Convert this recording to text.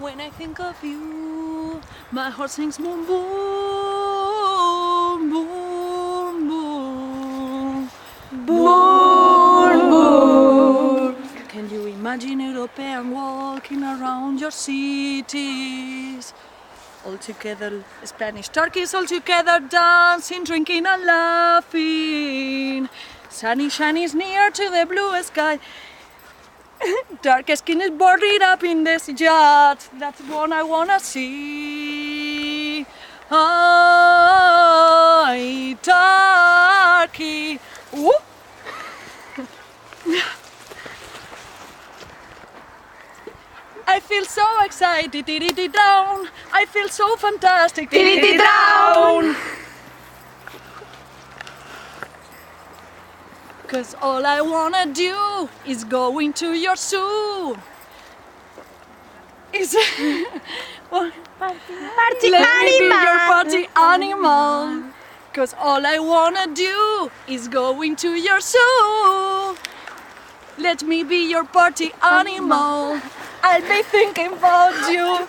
When I think of you, my heart sings boom, boom, boom, boom, boom, boom. Can you imagine European walking around your cities? All together, Spanish, Turkish, all together dancing, drinking and laughing. Sunny shine is near to the blue sky. Dark skin is boarded up in this yacht. That's what I wanna see. Ay, Turkey. Ooh. I feel so excited, down. I feel so fantastic, down. Cause all I wanna do is go into your zoo. Is Party Let me be your animal. party animal. Cause all I wanna do is go into your zoo. Let me be your party animal. I'll be thinking about you.